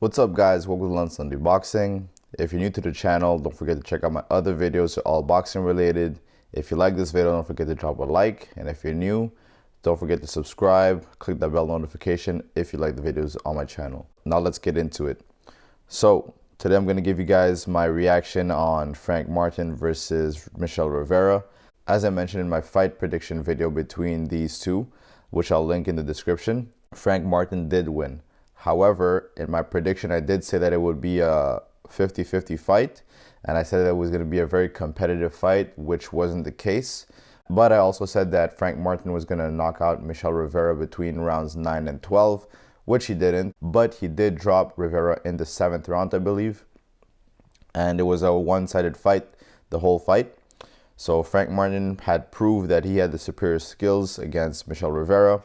What's up guys, welcome to Lunch Sunday Boxing. If you're new to the channel, don't forget to check out my other videos, they're all boxing related. If you like this video, don't forget to drop a like, and if you're new, don't forget to subscribe, click that bell notification if you like the videos on my channel. Now let's get into it. So today I'm going to give you guys my reaction on Frank Martin versus Michel Rivera. As I mentioned in my fight prediction video between these two, which I'll link in the description, Frank Martin did win. However, in my prediction, I did say that it would be a 50-50 fight, and I said that it was going to be a very competitive fight, which wasn't the case. But I also said that Frank Martin was going to knock out Michel Rivera between rounds 9 and 12, which he didn't. But he did drop Rivera in the 7th round, I believe. And it was a one-sided fight, the whole fight. So Frank Martin had proved that he had the superior skills against Michel Rivera.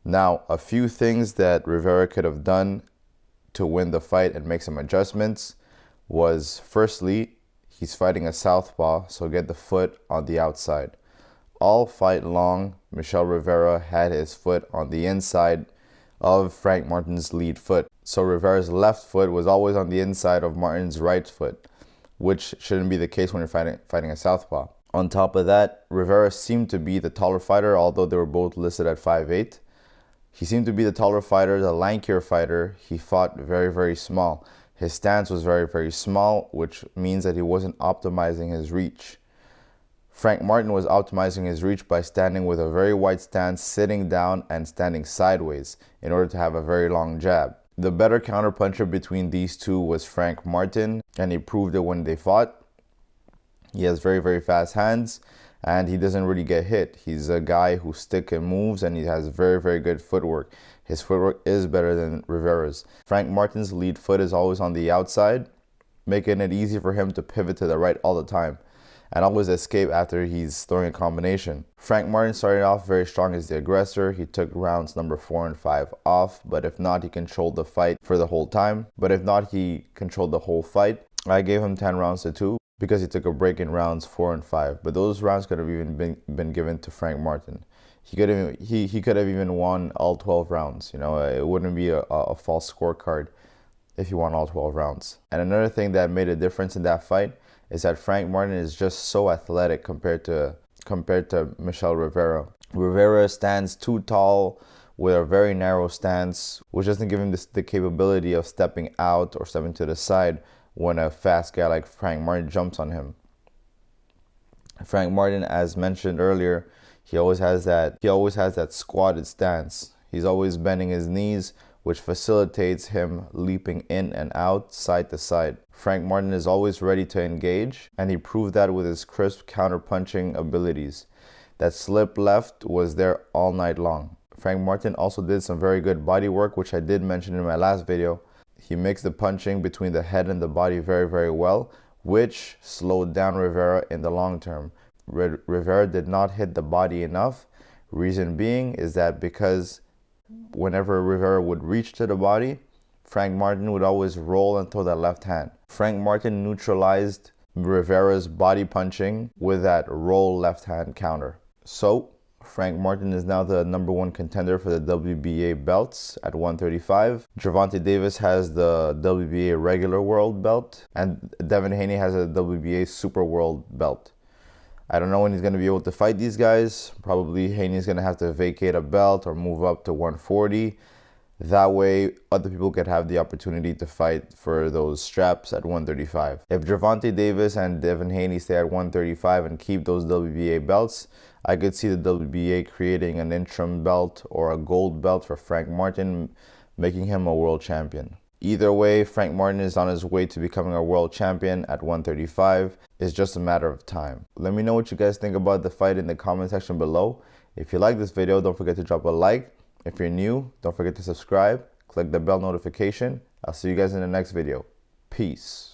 Now, a few things that Rivera could have done to win the fight and make some adjustments was, firstly, he's fighting a southpaw, so get the foot on the outside. All fight long, Michel Rivera had his foot on the inside of Frank Martin's lead foot. So Rivera's left foot was always on the inside of Martin's right foot, which shouldn't be the case when you're fighting a southpaw. On top of that, Rivera seemed to be the taller fighter, although they were both listed at 5'8". He seemed to be the taller fighter, the lankier fighter. He fought very, very small. His stance was very, very small, which means that he wasn't optimizing his reach. Frank Martin was optimizing his reach by standing with a very wide stance, sitting down and standing sideways in order to have a very long jab. The better counterpuncher between these two was Frank Martin, and he proved it when they fought. He has very, very fast hands, and he doesn't really get hit. He's a guy who stick and moves, and he has very, very good footwork. His footwork is better than Rivera's. Frank Martin's lead foot is always on the outside, making it easy for him to pivot to the right all the time and always escape after he's throwing a combination. Frank Martin started off very strong as the aggressor. He took rounds number 4 and 5 off, but if not, he controlled the fight for the whole time. But if not, he controlled the whole fight. I gave him 10 rounds to 2. Because he took a break in rounds 4 and 5, but those rounds could have even been given to Frank Martin. He could have even won all 12 rounds. You know, it wouldn't be a false scorecard if he won all 12 rounds. And another thing that made a difference in that fight is that Frank Martin is just so athletic compared to Michel Rivera. Rivera stands too tall with a very narrow stance, which doesn't give him the capability of stepping out or stepping to the side when a fast guy like Frank Martin jumps on him. Frank Martin, as mentioned earlier, he always has that squatted stance. He's always bending his knees, which facilitates him leaping in and out, side to side. Frank Martin is always ready to engage, and he proved that with his crisp counter-punching abilities. That slip left was there all night long. Frank Martin also did some very good body work, which I did mention in my last video. He mixed the punching between the head and the body very, very well, which slowed down Rivera in the long term. Rivera did not hit the body enough. Reason being is that because whenever Rivera would reach to the body, Frank Martin would always roll and throw that left hand. Frank Martin neutralized Rivera's body punching with that roll left hand counter. So Frank Martin is now the #1 contender for the WBA belts at 135. Gervonta Davis has the WBA regular world belt, and Devin Haney has a WBA super world belt. I don't know when he's going to be able to fight these guys. Probably Haney's going to have to vacate a belt or move up to 140. That way, other people could have the opportunity to fight for those straps at 135. If Gervonta Davis and Devin Haney stay at 135 and keep those WBA belts, I could see the WBA creating an interim belt or a gold belt for Frank Martin, making him a world champion. Either way, Frank Martin is on his way to becoming a world champion at 135. It's just a matter of time. Let me know what you guys think about the fight in the comment section below. If you like this video, don't forget to drop a like. If you're new, don't forget to subscribe, click the bell notification. I'll see you guys in the next video. Peace.